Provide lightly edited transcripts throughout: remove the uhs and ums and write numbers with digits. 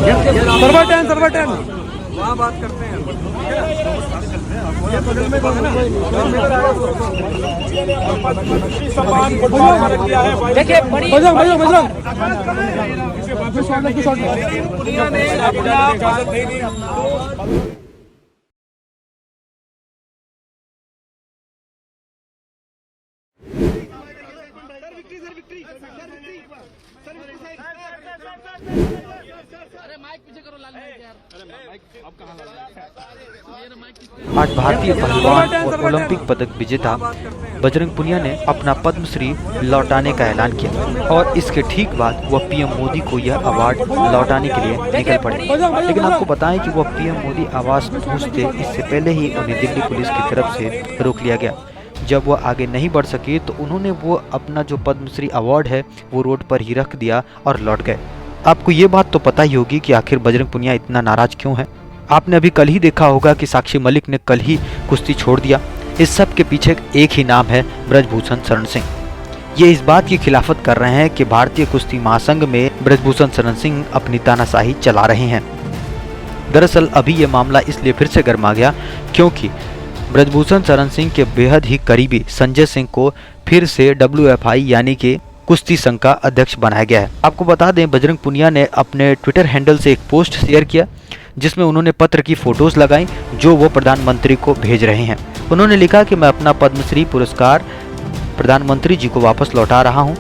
Server 10 वहाँ बात करते हैं। देखिए आज भारतीय पहलवान और ओलंपिक पदक विजेता बजरंग पुनिया ने अपना पद्मश्री लौटाने का ऐलान किया और इसके ठीक बाद वह पीएम मोदी को यह अवार्ड लौटाने के लिए निकल पड़े। लेकिन आपको बताएं कि वह पीएम मोदी आवास पहुंचते इससे पहले ही उन्हें दिल्ली पुलिस की तरफ से रोक लिया गया। जब वह आगे नहीं बढ़ सके तो उन्होंने वो अपना जो पद्मश्री अवार्ड है वो रोड पर ही रख दिया और लौट गए। आपको ये बात तो पता ही होगी कि आखिर बजरंग पुनिया इतना नाराज क्यों है। आपने अभी कल ही देखा होगा कि साक्षी मलिक ने कल ही कुश्ती छोड़ दिया। इस सब के पीछे एक ही नाम है, ब्रजभूषण शरण सिंह। ये इस बात की खिलाफत कर रहे हैं कि भारतीय कुश्ती महासंघ में ब्रजभूषण शरण सिंह अपनी तानाशाही चला रहे हैं। दरअसल अभी ये मामला इसलिए फिर से गर्मा गया क्योंकि ब्रजभूषण शरण सिंह के बेहद ही करीबी संजय सिंह को फिर से WFI यानी कि कुश्ती संघ का अध्यक्ष बनाया गया है। आपको बता दें, बजरंग पुनिया ने अपने ट्विटर हैंडल से एक पोस्ट शेयर किया जिसमें उन्होंने पत्र की फोटोज लगाई जो वो प्रधानमंत्री को भेज रहे हैं। उन्होंने लिखा कि मैं अपना पद्मश्री पुरस्कार प्रधानमंत्री जी को वापस लौटा रहा हूं।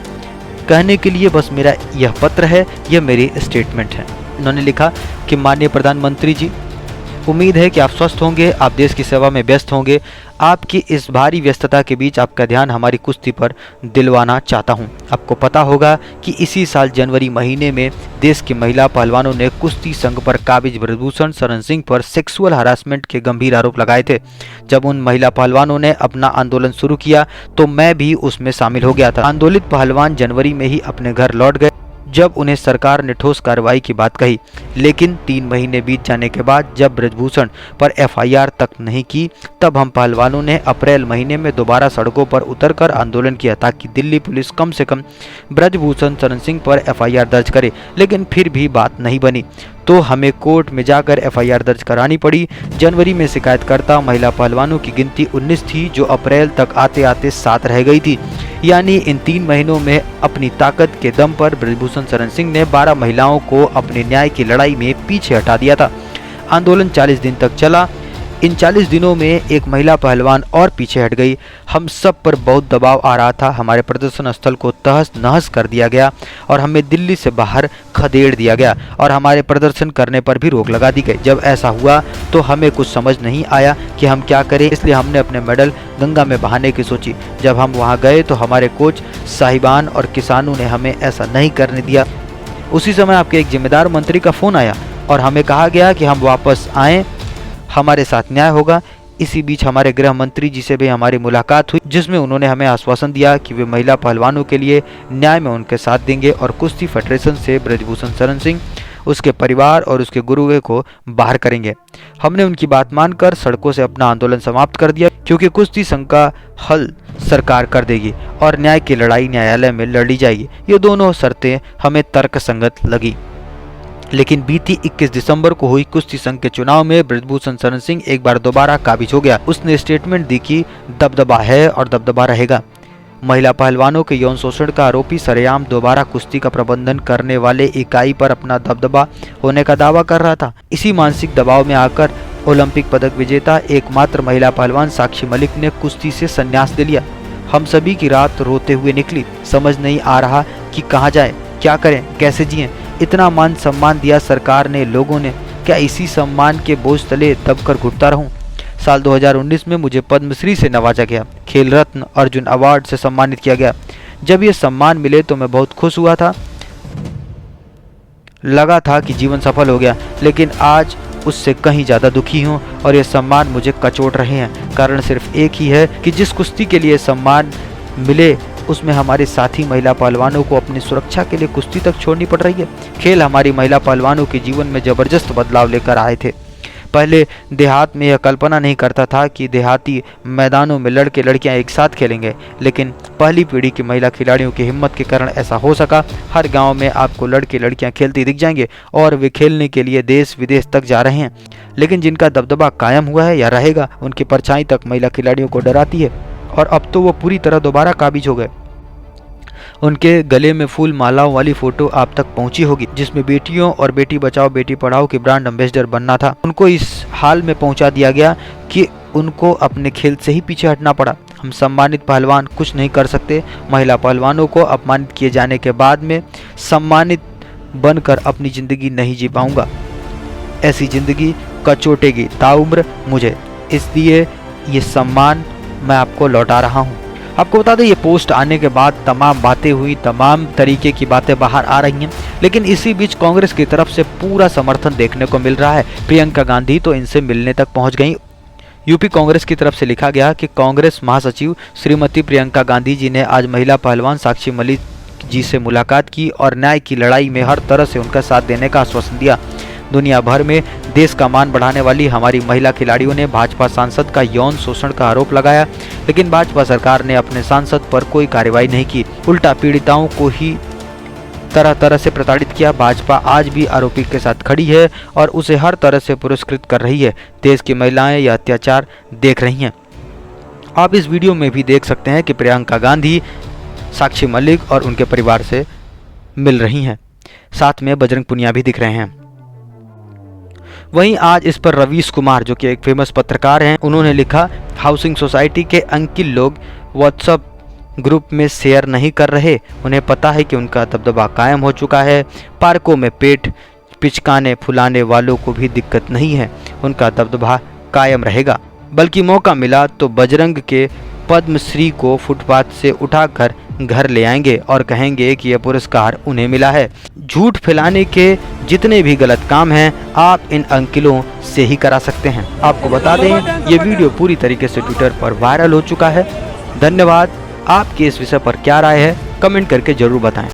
कहने के लिए बस मेरा यह पत्र है, यह मेरी स्टेटमेंट है। उन्होंने लिखा कि माननीय प्रधानमंत्री जी, उम्मीद है कि आप स्वस्थ होंगे, आप देश की सेवा में व्यस्त होंगे। आपकी इस भारी व्यस्तता के बीच आपका ध्यान हमारी कुश्ती पर दिलवाना चाहता हूं। आपको पता होगा कि इसी साल जनवरी महीने में देश की महिला पहलवानों ने कुश्ती संघ पर काबिज ब्रजभूषण शरण सिंह पर सेक्सुअल हरासमेंट के गंभीर आरोप लगाए थे। जब उन महिला पहलवानों ने अपना आंदोलन शुरू किया तो मैं भी उसमें शामिल हो गया था। आंदोलित पहलवान जनवरी में ही अपने घर लौट गए जब उन्हें सरकार ने ठोस कार्रवाई की बात कही। लेकिन 3 महीने बीत जाने के बाद जब ब्रजभूषण पर FIR तक नहीं की, तब हम पहलवानों ने अप्रैल महीने में दोबारा सड़कों पर उतरकर आंदोलन किया ताकि दिल्ली पुलिस कम से कम ब्रजभूषण शरण सिंह पर FIR दर्ज करे। लेकिन फिर भी बात नहीं बनी तो हमें कोर्ट में जाकर FIR दर्ज करानी पड़ी। जनवरी में शिकायतकर्ता महिला पहलवानों की गिनती 19 थी जो अप्रैल तक आते आते 7 रह गई थी। यानी इन 3 महीनों में अपनी ताकत के दम पर ब्रजभूषण शरण सिंह ने 12 महिलाओं को अपने न्याय की लड़ाई में पीछे हटा दिया था। आंदोलन 40 दिन तक चला। इन 40 दिनों में एक महिला पहलवान और पीछे हट गई। हम सब पर बहुत दबाव आ रहा था। हमारे प्रदर्शन स्थल को तहस नहस कर दिया गया और हमें दिल्ली से बाहर खदेड़ दिया गया और हमारे प्रदर्शन करने पर भी रोक लगा दी गई। जब ऐसा हुआ तो हमें कुछ समझ नहीं आया कि हम क्या करें, इसलिए हमने अपने मेडल गंगा में बहाने की सोची। जब हम वहाँ गए तो हमारे कोच साहिबान और किसानों ने हमें ऐसा नहीं करने दिया। उसी समय आपके एक जिम्मेदार मंत्री का फ़ोन आया और हमें कहा गया कि हम वापस आएँ, हमारे साथ न्याय होगा। इसी बीच हमारे गृह मंत्री जी से भी हमारी मुलाकात हुई जिसमें उन्होंने हमें आश्वासन दिया कि वे महिला पहलवानों के लिए न्याय में उनके साथ देंगे और कुश्ती फेडरेशन से ब्रजभूषण शरण सिंह, उसके परिवार और उसके गुरुए को बाहर करेंगे। हमने उनकी बात मानकर सड़कों से अपना आंदोलन समाप्त कर दिया क्योंकि कुश्ती संघ का हल सरकार कर देगी और न्याय की लड़ाई न्यायालय में लड़ी जाएगी। ये दोनों शर्तें हमें तर्कसंगत लगी। लेकिन बीती 21 दिसंबर को हुई कुश्ती संघ के चुनाव में ब्रजभूषण शरण सिंह एक बार दोबारा काबिज हो गया। उसने स्टेटमेंट दी कि दबदबा है और दबदबा रहेगा। महिला पहलवानों के यौन शोषण का आरोपी सरेआम दोबारा कुश्ती का प्रबंधन करने वाले इकाई पर अपना दबदबा होने का दावा कर रहा था। इसी मानसिक दबाव में आकर ओलंपिक पदक विजेता एकमात्र महिला पहलवान साक्षी मलिक ने कुश्ती से संन्यास ले लिया। हम सभी की रात रोते हुए निकली। समझ नहीं आ रहा कि कहाँ जाए, क्या करें, कैसे जिएं। इतना मान सम्मान दिया सरकार ने, लोगों ने, क्या इसी सम्मान के बोझ तले दबकर घुटता रहूं? साल 2019 में मुझे पद्मश्री से नवाजा गया, खेल रत्न, अर्जुन अवार्ड से सम्मानित किया गया। जब ये सम्मान मिले तो मैं बहुत खुश हुआ था, लगा था कि जीवन सफल हो गया। लेकिन आज उससे कहीं ज़्यादा दुखी हूँ और ये सम्मान मुझे कचोट रहे हैं। कारण सिर्फ एक ही है कि जिस कुश्ती के लिए सम्मान मिले उसमें हमारे साथी महिला पहलवानों को अपनी सुरक्षा के लिए कुश्ती तक छोड़नी पड़ रही है। खेल हमारी महिला पहलवानों के जीवन में जबरदस्त बदलाव लेकर आए थे। पहले देहात में यह कल्पना नहीं करता था कि देहाती मैदानों में लड़के लड़कियां एक साथ खेलेंगे, लेकिन पहली पीढ़ी की महिला खिलाड़ियों की हिम्मत के कारण ऐसा हो सका। हर गांव में आपको लड़के लड़कियां खेलती दिख जाएंगे और वे खेलने के लिए देश विदेश तक जा रहे हैं। लेकिन जिनका दबदबा कायम हुआ है या रहेगा, उनकी परछाई तक महिला खिलाड़ियों को डराती है और अब तो वो पूरी तरह दोबारा काबिज हो गए। उनके गले में फूल मालाओं वाली फोटो आप तक पहुंची होगी, जिसमें बेटियों और बेटी बचाओ बेटी पढ़ाओ के ब्रांड एम्बेसडर बनना था। उनको इस हाल में पहुंचा दिया गया कि उनको अपने खेल से ही पीछे हटना पड़ा। हम सम्मानित पहलवान कुछ नहीं कर सकते। महिला पहलवानों को अपमानित किए जाने के बाद में सम्मानित बनकर अपनी जिंदगी नहीं जी पाऊंगा। ऐसी जिंदगी कचोटेगी ताउम्र मुझे, इसलिए ये सम्मान मैं आपको लौटा रहा हूँ। आपको बता दें, ये पोस्ट आने के बाद तमाम बातें हुई, तमाम तरीके की बातें बाहर आ रही हैं, लेकिन इसी बीच कांग्रेस की तरफ से पूरा समर्थन देखने को मिल रहा है। प्रियंका गांधी तो इनसे मिलने तक पहुंच गई। यूपी कांग्रेस की तरफ से लिखा गया कि कांग्रेस महासचिव श्रीमती प्रियंका गांधी जी ने आज महिला पहलवान साक्षी मलिक जी से मुलाकात की और न्याय की लड़ाई में हर तरह से उनका साथ देने का आश्वासन दिया। दुनिया भर में देश का मान बढ़ाने वाली हमारी महिला खिलाड़ियों ने भाजपा सांसद का यौन शोषण का आरोप लगाया, लेकिन भाजपा सरकार ने अपने सांसद पर कोई कार्रवाई नहीं की, उल्टा पीड़िताओं को ही तरह तरह से प्रताड़ित किया। भाजपा आज भी आरोपी के साथ खड़ी है और उसे हर तरह से पुरस्कृत कर रही है। देश की महिलाएं यह अत्याचार देख रही हैं। आप इस वीडियो में भी देख सकते हैं कि प्रियंका गांधी साक्षी मलिक और उनके परिवार से मिल रही हैं। साथ में बजरंग पुनिया भी दिख रहे हैं। वहीं आज इस पर रवीश कुमार, जो कि एक फेमस पत्रकार हैं, उन्होंने लिखा, हाउसिंग सोसाइटी के अंकिल लोग व्हाट्सएप ग्रुप में शेयर नहीं कर रहे। उन्हें पता है कि उनका दबदबा कायम हो चुका है। पार्कों में पेट पिचकाने फुलाने वालों को भी दिक्कत नहीं है, उनका दबदबा कायम रहेगा। बल्कि मौका मिला तो बजरंग के पद्मश्री को फुटपाथ से उठाकर घर ले आएंगे और कहेंगे कि यह पुरस्कार उन्हें मिला है। झूठ फैलाने के जितने भी गलत काम हैं, आप इन अंकिलों से ही करा सकते हैं। आपको बता दें, ये वीडियो पूरी तरीके से ट्विटर पर वायरल हो चुका है। धन्यवाद। आपकी इस विषय पर क्या राय है, कमेंट करके जरूर बताएं।